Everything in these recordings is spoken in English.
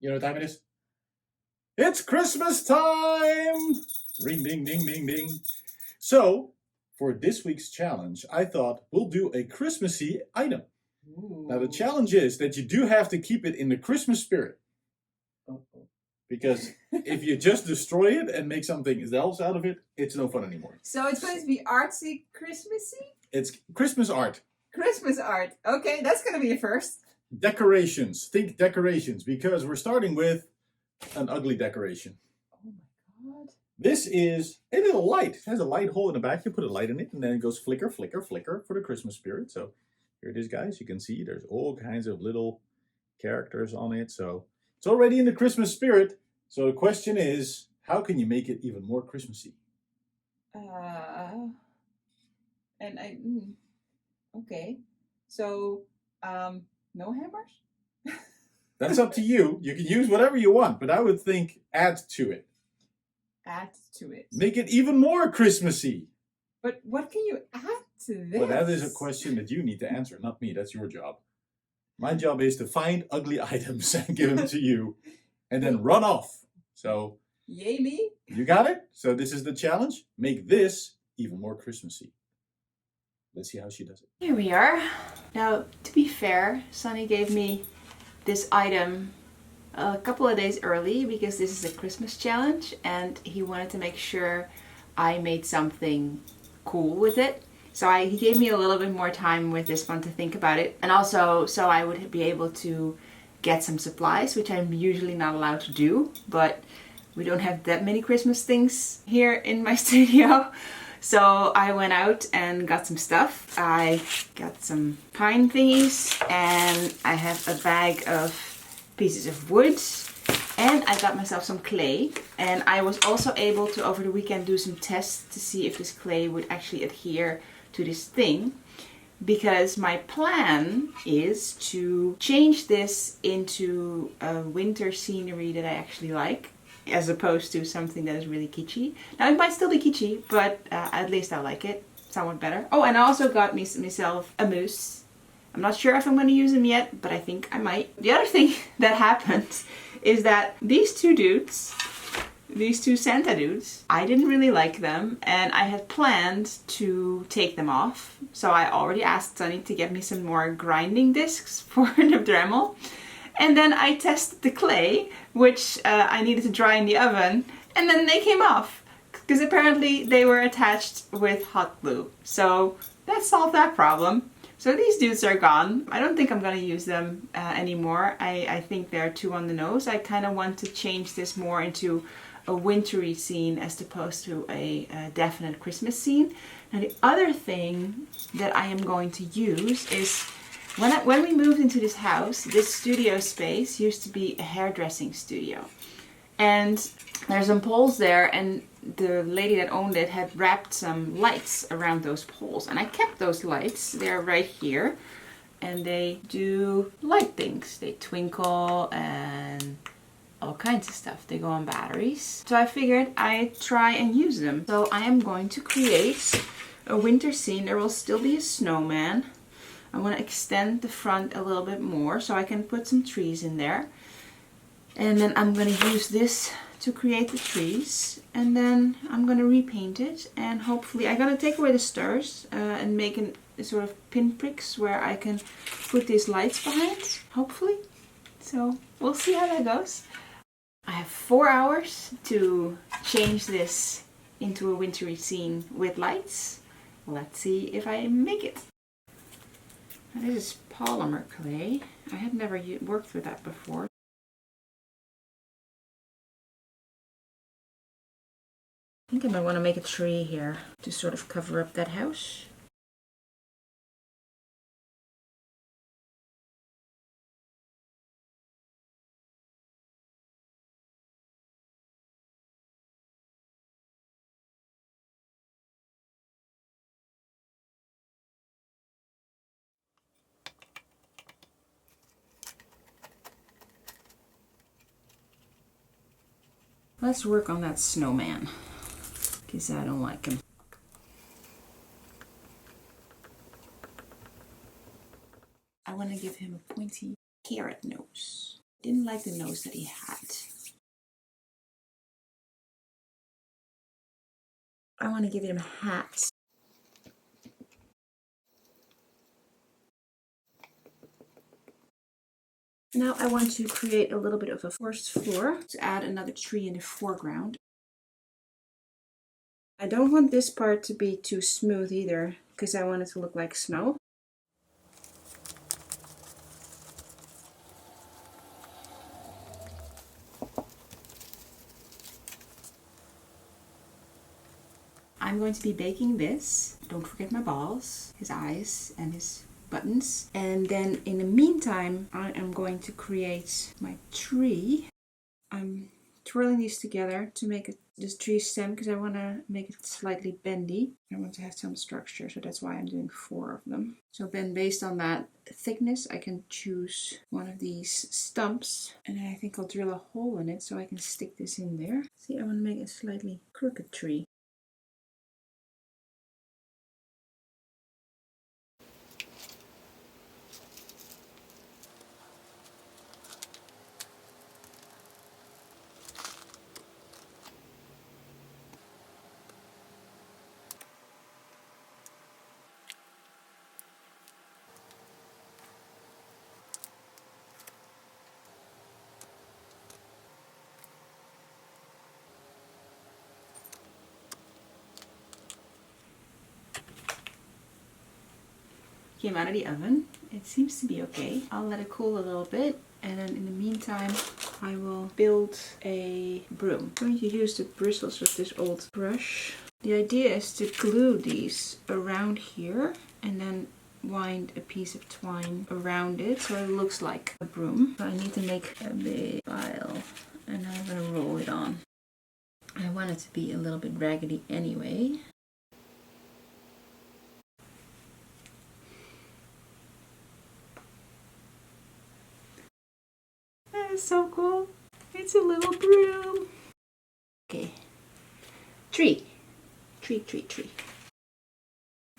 You know what time it is? It's Christmas time! Ring, ding, ding, ding, ding. So, for this week's challenge, I thought we'll do a Christmassy item. Ooh. Now, the challenge is that you do have to keep it in the Christmas spirit. Because if you just destroy it and make something else out of it, it's no fun anymore. So it's going to be artsy Christmassy? It's Christmas art. Christmas art. Okay, that's going to be a first. Decorations. Think decorations, because we're starting with an ugly decoration. Oh my god. This is a little light. It has a light hole in the back. You put a light in it, and then it goes flicker, flicker, flicker for the Christmas spirit. So here it is, guys. You can see there's all kinds of little characters on it. So it's already in the Christmas spirit. So the question is, how can you make it even more Christmassy? Okay. So, no hammers? That's up to you. You can use whatever you want, but I would think add to it. Add to it. Make it even more Christmassy. But what can you add to this? Well, that is a question that you need to answer, not me. That's your job. My job is to find ugly items and give them to you and then run off. So, yay me. You got it? So this is the challenge. Make this even more Christmassy. Let's see how she does it. Here we are. Now, to be fair, Sonny gave me this item a couple of days early because this is a Christmas challenge and he wanted to make sure I made something cool with it. So he gave me a little bit more time with this one to think about it, and also so I would be able to get some supplies, which I'm usually not allowed to do, but we don't have that many Christmas things here in my studio. So I went out and got some stuff. I got some pine thingies, and I have a bag of pieces of wood, and I got myself some clay. And I was also able to, over the weekend, do some tests to see if this clay would actually adhere to this thing, because my plan is to change this into a winter scenery that I actually like, as opposed to something that is really kitschy. Now it might still be kitschy, but at least I like it somewhat better. Oh, and I also got myself a moose. I'm not sure if I'm going to use him yet, but I think I might. The other thing that happened is that these two dudes, these two Santa dudes, I didn't really like them, and I had planned to take them off. So I already asked Sonny to get me some more grinding discs for the Dremel. And then I tested the clay, which I needed to dry in the oven, and then they came off. Because apparently they were attached with hot glue. So that solved that problem. So these dudes are gone. I don't think I'm going to use them anymore. I think they're too on the nose. I kind of want to change this more into a wintry scene as opposed to a definite Christmas scene. Now the other thing that I am going to use is, when we moved into this house, this studio space used to be a hairdressing studio. And there's some poles there, and the lady that owned it had wrapped some lights around those poles. And I kept those lights. They're right here. And they do light things. They twinkle and all kinds of stuff. They go on batteries. So I figured I'd try and use them. So I am going to create a winter scene. There will still be a snowman. I want to extend the front a little bit more so I can put some trees in there. And then I'm going to use this to create the trees. And then I'm going to repaint it. And hopefully I'm going to take away the stars and make a sort of pinpricks where I can put these lights behind, hopefully. So we'll see how that goes. I have 4 hours to change this into a wintry scene with lights. Let's see if I make it. Now, this is polymer clay. I had never worked with that before. I think I might want to make a tree here to sort of cover up that house. Let's work on that snowman, because I don't like him. I want to give him a pointy carrot nose. Didn't like the nose that he had. I want to give him a hat. Now I want to create a little bit of a forest floor to add another tree in the foreground. I don't want this part to be too smooth either, because I want it to look like snow. I'm going to be baking this. Don't forget my balls, his eyes, and his buttons. And then in the meantime, I am going to create my tree. I'm twirling these together to make this tree stem because I want to make it slightly bendy. I want to have some structure, so that's why I'm doing 4 of them. So then based on that thickness, I can choose one of these stumps, and then I think I'll drill a hole in it so I can stick this in there. See, I want to make a slightly crooked tree. Came out of the oven. It seems to be okay. I'll let it cool a little bit, and then in the meantime I will build a broom. I'm going to use the bristles of this old brush. The idea is to glue these around here and then wind a piece of twine around it so it looks like a broom. So I need to make a big pile, and I'm going to roll it on. I want it to be a little bit raggedy anyway. That is so cool. It's a little broom. Okay. Tree. Tree.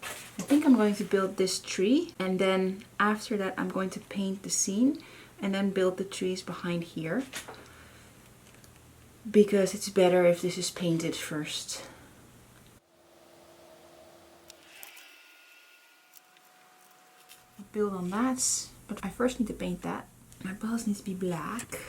I think I'm going to build this tree, and then after that I'm going to paint the scene and then build the trees behind here, because it's better if this is painted first. I'll build on that, but I first need to paint that. My balls need to be black.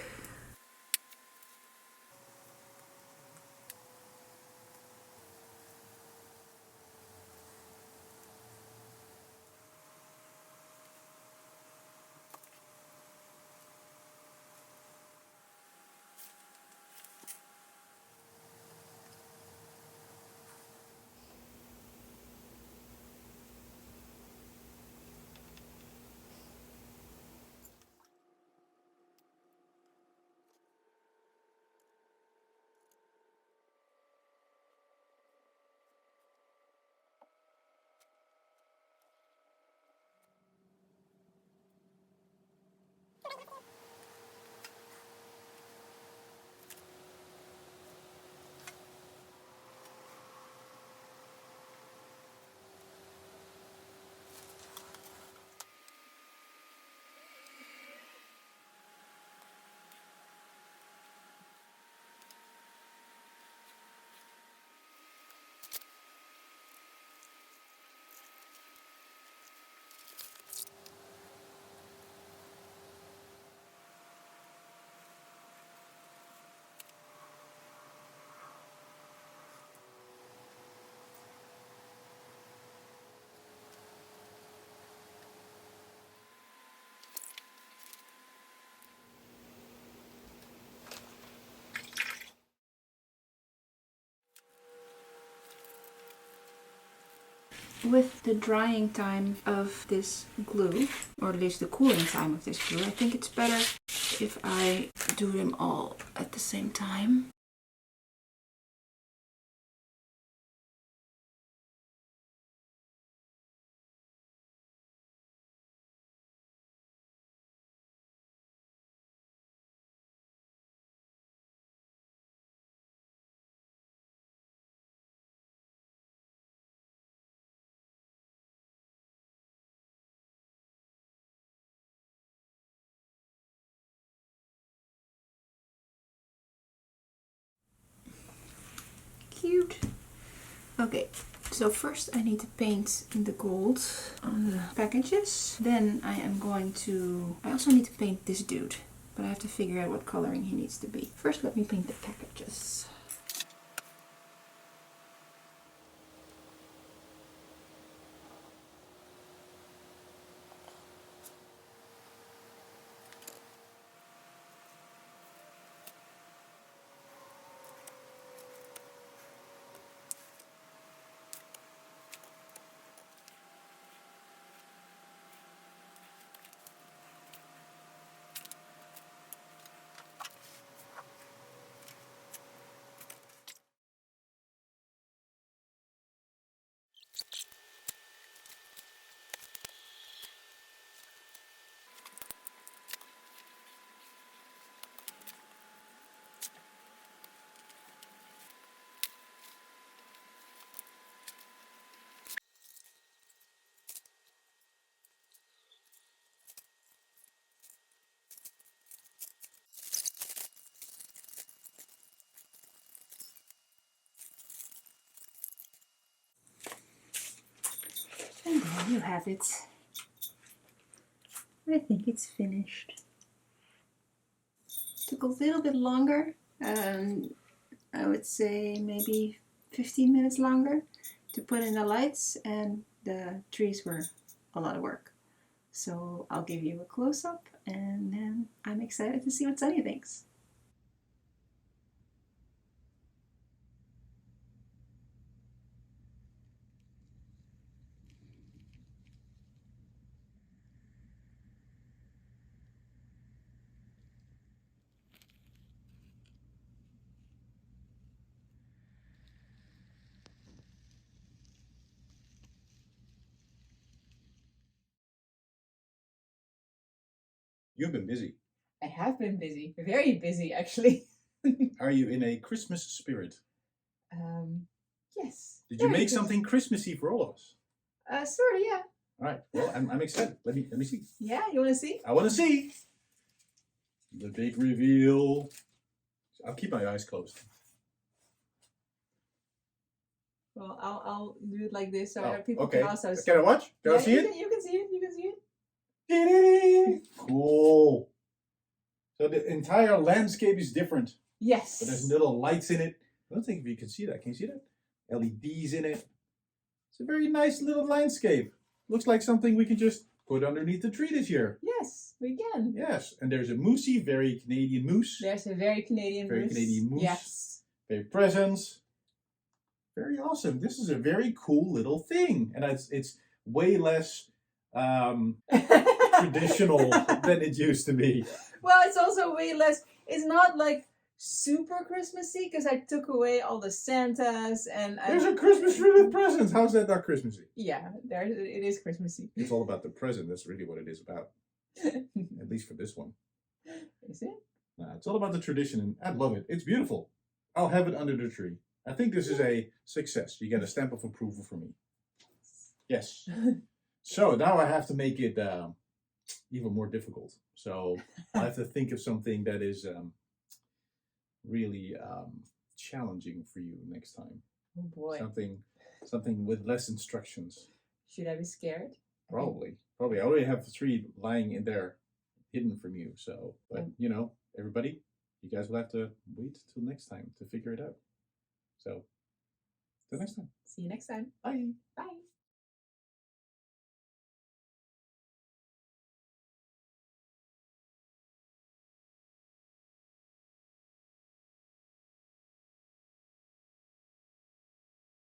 With the drying time of this glue, or at least the cooling time of this glue, I think it's better if I do them all at the same time. Okay, so first I need to paint the gold on the packages. Then I also need to paint this dude, but I have to figure out what coloring he needs to be. First let me paint the packages. And there you have it. I think it's finished. Took a little bit longer. I would say maybe 15 minutes longer to put in the lights, and the trees were a lot of work. So I'll give you a close-up, and then I'm excited to see what Sonny thinks. You've been busy. I have been busy, very busy actually. Are you in a Christmas spirit? Yes. Did you very make good. something Christmassy for all of us? Sort of, yeah. All right. Well, I'm excited. Let me see. Yeah, you want to see? I want to see the big reveal. I'll keep my eyes closed. Well, I'll do it like this so Oh, other people okay. can also see. Can I watch? Can I see you it? You can see it. You can see it. Cool. So the entire landscape is different, Yes. but there's little lights in it. I don't think if you can see that. Can you see that? LEDs in it. It's a very nice little landscape. Looks like something we can just put underneath the tree this year. Yes, we can. Yes, and there's a moosey, very Canadian moose. There's a very Canadian Very moose. Canadian moose. Yes. Very presents. Very awesome. This is a very cool little thing, and it's way less traditional than it used to be. Well, it's also way less. It's not like super Christmassy because I took away all the Santas and There's a Christmas tree with presents. How's that not Christmassy? yeah, it is Christmassy. It's all about the present. That's really what it is about. At least for this one. Is it? Nah, it's all about the tradition, and I love it. It's beautiful. I'll have it under the tree. I think this is a success. You get a stamp of approval from me. Yes. So now I have to make it even more difficult. So I have to think of something that is really challenging for you next time. Oh boy. Something with less instructions. Should I be scared? Probably. I already have 3 lying in there hidden from you. So, but you know, everybody, you guys will have to wait till next time to figure it out. So, till next time. See you next time. Bye. Bye.